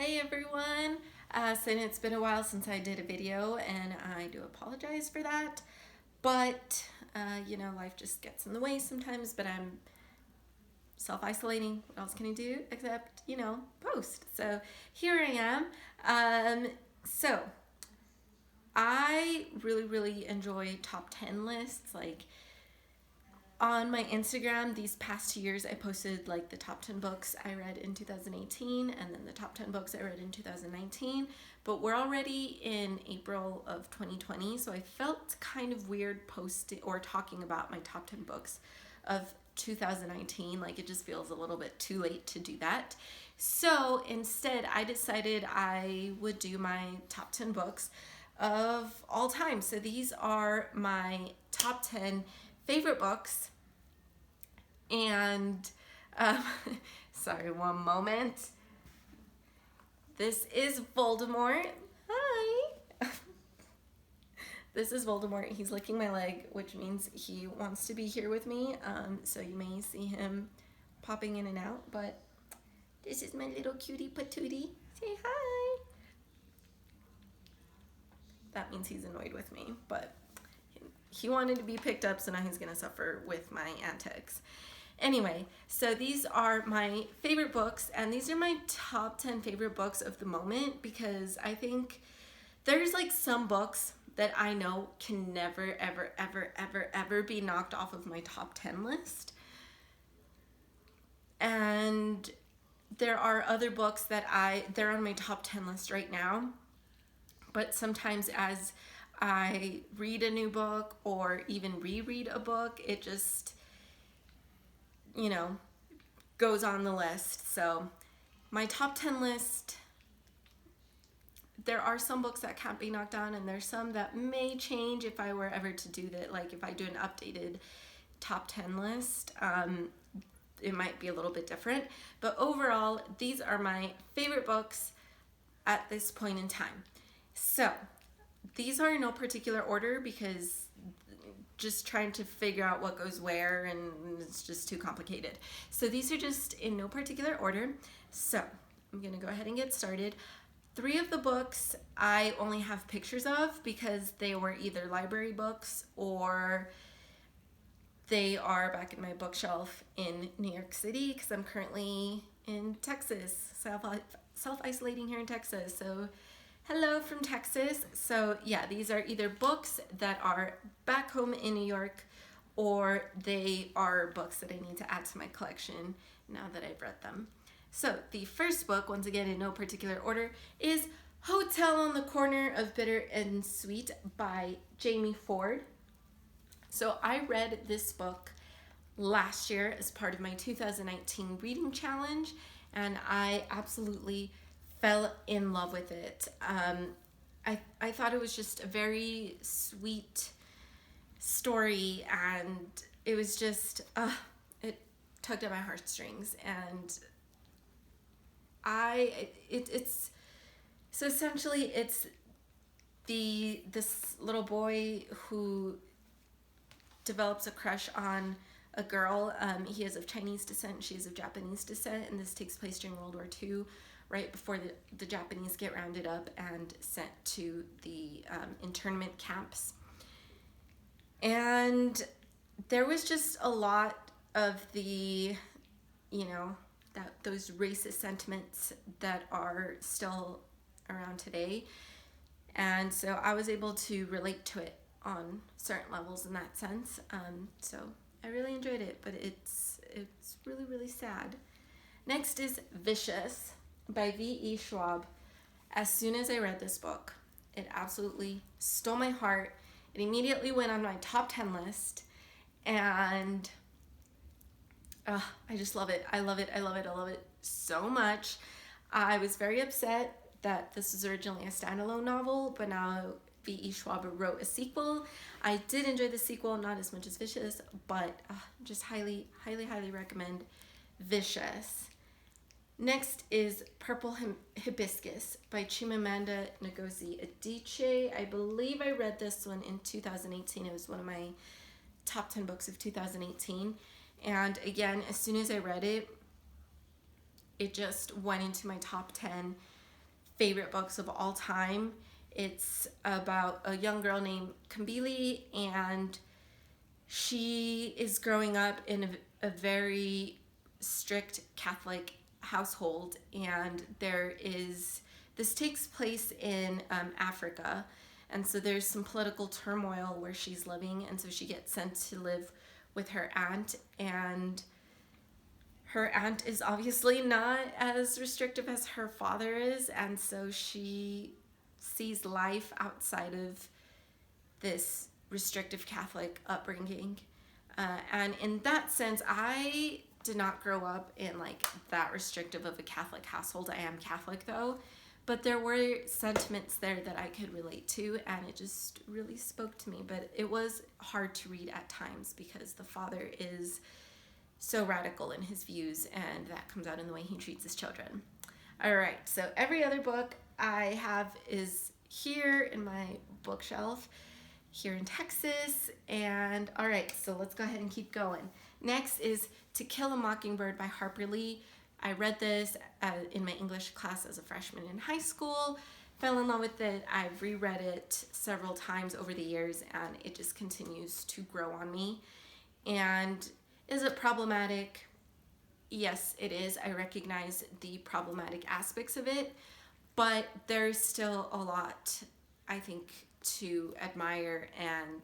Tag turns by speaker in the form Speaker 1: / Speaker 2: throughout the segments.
Speaker 1: Hey everyone! So it's been a while since I did a video and I do apologize for that. But, life just gets in the way sometimes, but I'm self-isolating. What else can I do except, post? So here I am. So I really enjoy top 10 lists. Like, on my Instagram these past 2 years, I posted like the top 10 books I read in 2018 and then the top 10 books I read in 2019. But we're already in April of 2020, so I felt kind of weird posting or talking about my top 10 books of 2019. Like, it just feels a little bit too late to do that. So instead, I decided I would do my top 10 books of all time. So these are my top 10 favorite books. And sorry, one moment. This is Voldemort. Hi. This is Voldemort. He's licking my leg, which means he wants to be here with me. So you may see him popping in and out, but this is my little cutie patootie. Say hi. That means he's annoyed with me, but he wanted to be picked up, so now he's gonna suffer with my antics. Anyway, so these are my favorite books, and these are my top 10 favorite books of the moment, because I think there's like some books that I know can never, ever be knocked off of my top 10 list. And there are other books that they're on my top 10 list right now, but sometimes as I read a new book or even reread a book, it just, goes on the list. So my top 10 list, there are some books that can't be knocked down, and there's some that may change if I were ever to do that. Like, if I do an updated top 10 list, it might be a little bit different. But overall, these are my favorite books at this point in time. So these are in no particular order, because just trying to figure out what goes where, and it's just too complicated. So these are just in no particular order. So I'm gonna go ahead and get started. 3 of the books I only have pictures of because they were either library books or they are back in my bookshelf in New York City, because I'm currently in Texas, self-isolating here in Texas. So hello from Texas. So yeah, these are either books that are back home in New York, or they are books that I need to add to my collection now that I've read them. So the first book, once again in no particular order, is Hotel on the Corner of Bitter and Sweet by Jamie Ford. So I read this book last year as part of my 2019 reading challenge, and I absolutely fell in love with it. I thought it was just a very sweet story, and it was just, it tugged at my heartstrings. And it's so essentially it's this little boy who develops a crush on a girl. He is of Chinese descent, she is of Japanese descent, and this takes place during World War II, right before the Japanese get rounded up and sent to the internment camps. And there was just a lot of the, those racist sentiments that are still around today. And so I was able to relate to it on certain levels in that sense. So I really enjoyed it, but it's really sad. Next is Vicious by V.E. Schwab. As soon as I read this book, it absolutely stole my heart. It immediately went on my top 10 list, and I just love it. I love it so much. I was very upset that this was originally a standalone novel, but now V.E. Schwab wrote a sequel. I did enjoy the sequel, not as much as Vicious, but just highly recommend Vicious. Next is Purple Hibiscus by Chimamanda Ngozi Adiche. I believe I read this one in 2018. It was one of my top 10 books of 2018. And again, as soon as I read it, it just went into my top 10 favorite books of all time. It's about a young girl named Kambili, and she is growing up in a very strict Catholic household, and this takes place in Africa, and so there's some political turmoil where she's living, and so she gets sent to live with her aunt, and her aunt is obviously not as restrictive as her father is, and so she sees life outside of this restrictive Catholic upbringing. And in that sense, I did not grow up in like that restrictive of a Catholic household. I am Catholic though, but there were sentiments there that I could relate to, and it just really spoke to me. But it was hard to read at times because the father is so radical in his views, and that comes out in the way he treats his children. All right, so every other book I have is here in my bookshelf here in Texas. And all right, so let's go ahead and keep going. Next is To Kill a Mockingbird by Harper Lee. I read this in my English class as a freshman in high school, fell in love with it. I've reread it several times over the years, and it just continues to grow on me. And is it problematic? Yes, it is. I recognize the problematic aspects of it, but there's still a lot, I think, to admire and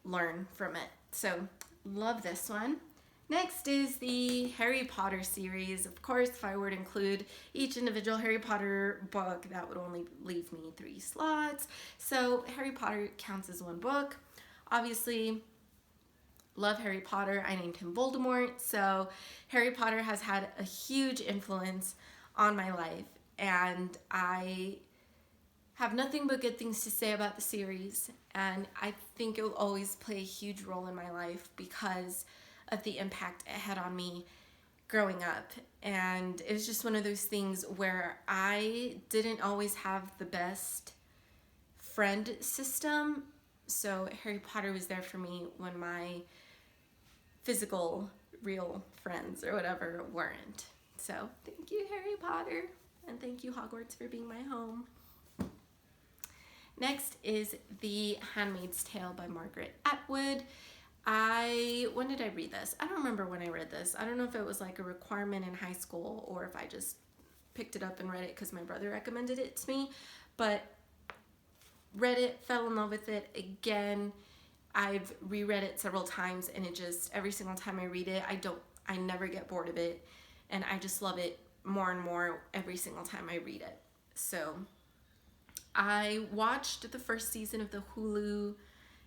Speaker 1: learn from it. So love this one. Next is the Harry Potter series. Of course, if I were to include each individual Harry Potter book, that would only leave me 3 slots. So Harry Potter counts as one book. Obviously, love Harry Potter. I named him Voldemort. So Harry Potter has had a huge influence on my life, and I have nothing but good things to say about the series, and I think it will always play a huge role in my life because of the impact it had on me growing up. And it was just one of those things where I didn't always have the best friend system, so Harry Potter was there for me when my physical, real friends or whatever weren't. So thank you, Harry Potter, and thank you, Hogwarts, for being my home. Next is The Handmaid's Tale by Margaret Atwood. When did I read this? I don't remember when I read this. I don't know if it was like a requirement in high school or if I just picked it up and read it because my brother recommended it to me, but read it, fell in love with it again. I've reread it several times, and it just, every single time I read it, I never get bored of it, and I just love it more and more every single time I read it. So I watched the first season of the Hulu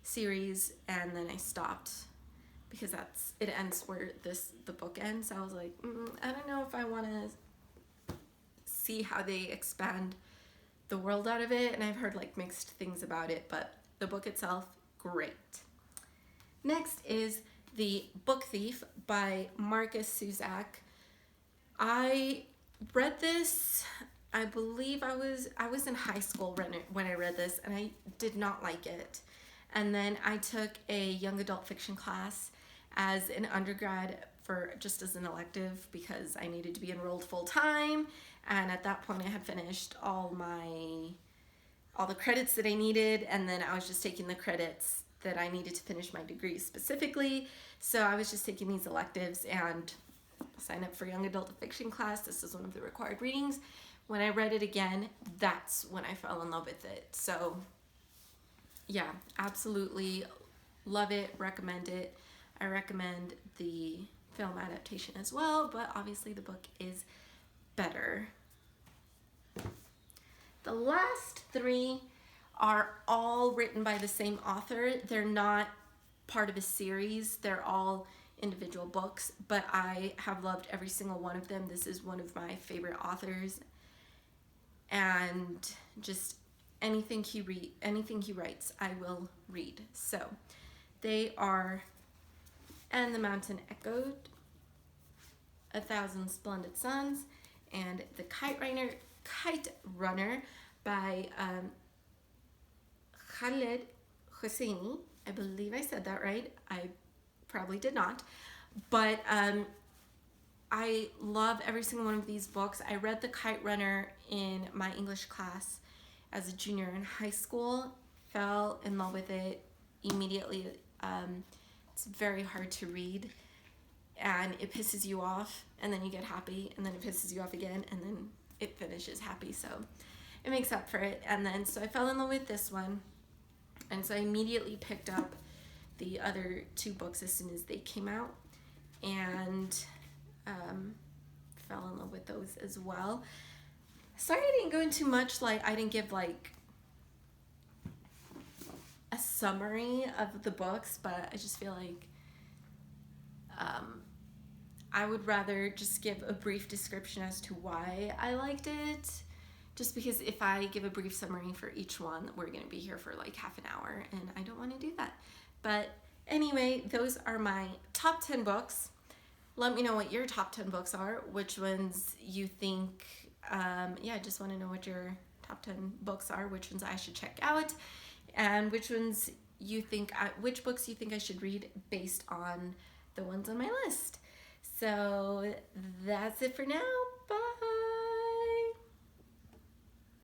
Speaker 1: series, and then I stopped because it ends where the book ends. I was like, I don't know if I want to see how they expand the world out of it, and I've heard like mixed things about it, but the book itself, great. Next is The Book Thief by Markus Zusak. I read this, I believe I was in high school when I read this, and I did not like it. And then I took a young adult fiction class as an undergrad just as an elective because I needed to be enrolled full time. And at that point I had finished all the credits that I needed, and then I was just taking the credits that I needed to finish my degree specifically. So I was just taking these electives and signed up for young adult fiction class. This is one of the required readings. When I read it again, that's when I fell in love with it. So yeah, absolutely love it, recommend it. I recommend the film adaptation as well, but obviously the book is better. The last 3 are all written by the same author. They're not part of a series. They're all individual books, but I have loved every single one of them. This is one of my favorite authors, and just anything he writes, I will read. So they are And the Mountain Echoed, A Thousand Splendid Suns, and The Kite Runner by Khaled Hosseini. I believe I said that right. I probably did not. But I love every single one of these books. I read The Kite Runner in my English class as a junior in high school, fell in love with it immediately. It's very hard to read, and it pisses you off, and then you get happy, and then it pisses you off again, and then it finishes happy, so it makes up for it. And then so I fell in love with this one, and so I immediately picked up the other two books as soon as they came out, and fell in love with those as well. Sorry I didn't go into much, like I didn't give like a summary of the books, but I just feel like I would rather just give a brief description as to why I liked it, just because if I give a brief summary for each one, we're going to be here for like half an hour, and I don't want to do that. But anyway, those are my top 10 books. Let me know what your top 10 books are, which ones you think, I just want to know what your top 10 books are, which ones I should check out, and which books you think I should read based on the ones on my list. So that's it for now.